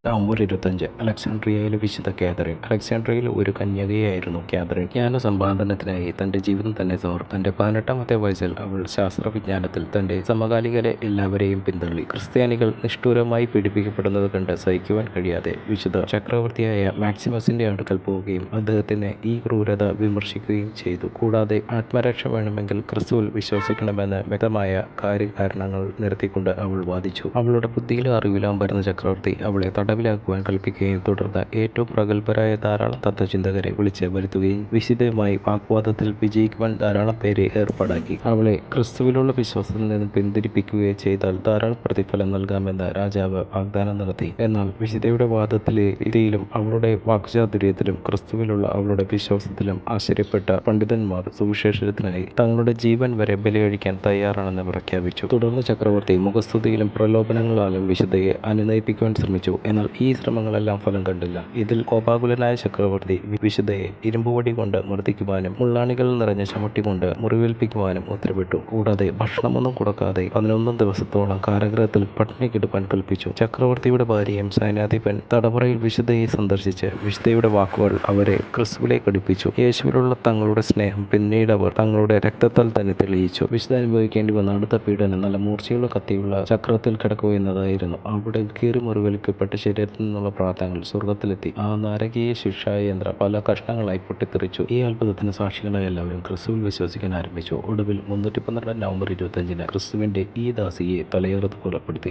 November 25 അലക്സാണ്ട്രിയയിലെ വിശുദ്ധ Catherine. അലക്സാണ്ട്രിയയിൽ ഒരു കന്യകയായിരുന്നു Catherine. ജ്ഞാനസമ്പാദനത്തിനായി തന്റെ ജീവിതം തന്നെ തന്റെ 18-ാമത്തെ വയസ്സിൽ അവൾ ശാസ്ത്രവിജ്ഞാനത്തിൽ തന്റെ സമകാലികരെ എല്ലാവരെയും പിന്തള്ളി. ക്രിസ്ത്യാനികൾ നിഷ്ഠൂരമായി പീഡിപ്പിക്കപ്പെടുന്നത് കണ്ട് സഹിക്കുവാൻ കഴിയാതെ വിശുദ്ധ ചക്രവർത്തിയായ മാക്സിമസിന്റെ അടുക്കൽ പോവുകയും അദ്ദേഹത്തിന് ഈ ക്രൂരത വിമർശിക്കുകയും ചെയ്തു. കൂടാതെ ആത്മരക്ഷ വേണമെങ്കിൽ ക്രിസ്തുവിൽ വിശ്വസിക്കണമെന്ന് വ്യക്തമായ കാര്യകാരണങ്ങൾ നിരത്തിക്കൊണ്ട് അവൾ വാദിച്ചു. അവളുടെ ബുദ്ധിയിലും അറിവിലും വരുന്ന ചക്രവർത്തി അവളെ തടവിലാക്കുവാൻ കൽപ്പിക്കുകയും തുടർന്ന് ഏറ്റവും പ്രഗത്ഭരായ ധാരാളം തത്വചിന്തകരെ വിളിച്ച് വരുത്തുകയും വിശുദ്ധയുമായി വാഗ്വാദത്തിൽ വിജയിക്കുവാൻ ധാരാളം പേരെ ഏർപ്പാടാക്കി. അവളെ ക്രിസ്തുവിലുള്ള വിശ്വാസത്തിൽ നിന്ന് പിന്തിരിപ്പിക്കുകയോ ചെയ്താൽ ധാരാളം പ്രതിഫലം നൽകാമെന്ന് രാജാവ് വാഗ്ദാനം നടത്തി. എന്നാൽ വിശുദ്ധയുടെ വാദത്തിലും അവളുടെ വാക്ചാതുര്യത്തിലും ക്രിസ്തുവിലുള്ള അവളുടെ വിശ്വാസത്തിലും ആശ്ചര്യപ്പെട്ട പണ്ഡിതന്മാർ സുവിശേഷത്തിനായി തങ്ങളുടെ ജീവൻ വരെ ബലികഴിക്കാൻ തയ്യാറാണെന്ന് പ്രഖ്യാപിച്ചു. തുടർന്ന് ചക്രവർത്തി മുഖസ്തുതിയിലും പ്രലോഭനങ്ങളാലും വിശുദ്ധയെ അനുനയിപ്പിക്കുവാൻ ശ്രമിച്ചു. എന്നാൽ ഈ ശ്രമങ്ങളെല്ലാം ഫലം കണ്ടില്ല. ഇതിൽ കോപാകുലനായ ചക്രവർത്തി വിശുദ്ധയെ ഇരുമ്പുവടി കൊണ്ട് മർദ്ദിക്കുവാനും മുള്ളാണികൾ നിറഞ്ഞ ചമ്മട്ടി കൊണ്ട് മുറിവേൽപ്പിക്കുവാനും ഉത്തരവിട്ടു. കൂടാതെ ഭക്ഷണമൊന്നും കൊടുക്കാതെ 11 ദിവസത്തോളം കാരാഗൃഹത്തിൽ പട്ടിണി കിടപ്പാൻ കൽപ്പിച്ചു. ചക്രവർത്തിയുടെ ഭാര്യയും സൈന്യാധിപൻ തടവറയിൽ വിശുദ്ധയെ സന്ദർശിച്ച് വിശുദ്ധയുടെ വാക്കുകൾ അവരെ ക്രിസ്തുവിലേക്ക് അടുപ്പിച്ചു. യേശുവിലുള്ള തങ്ങളുടെ സ്നേഹം പിന്നീട് അവർ തങ്ങളുടെ രക്തത്താൽ തന്നെ തെളിയിച്ചു. വിശുദ്ധ അനുഭവിക്കേണ്ടി വന്ന അടുത്ത പീഡനം നല്ല മൂർച്ചയുള്ള കത്തിയുള്ള ചക്രത്തിൽ കിടക്കുക എന്നതായിരുന്നു. അവിടെ കീറി മുറിവേൽക്കപ്പെട്ട ശരീരത്തിൽ നിന്നുള്ള പ്രാതങ്ങൾ സ്വർഗത്തിലെത്തി. ആ നാരകീയ ശിക്ഷായന്ത്രം പല കഷ്ണങ്ങളായി പൊട്ടിത്തെറിച്ചു. ഈ അത്ഭുതത്തിന് സാക്ഷികളായ എല്ലാവരും ക്രിസ്തുവിൽ വിശ്വസിക്കാൻ ആരംഭിച്ചു. ഒടുവിൽ 312 നവംബർ 25 ക്രിസ്തുവിന്റെ ഈ ദാസിയെ തലയറുത്ത് കൊലപ്പെടുത്തി.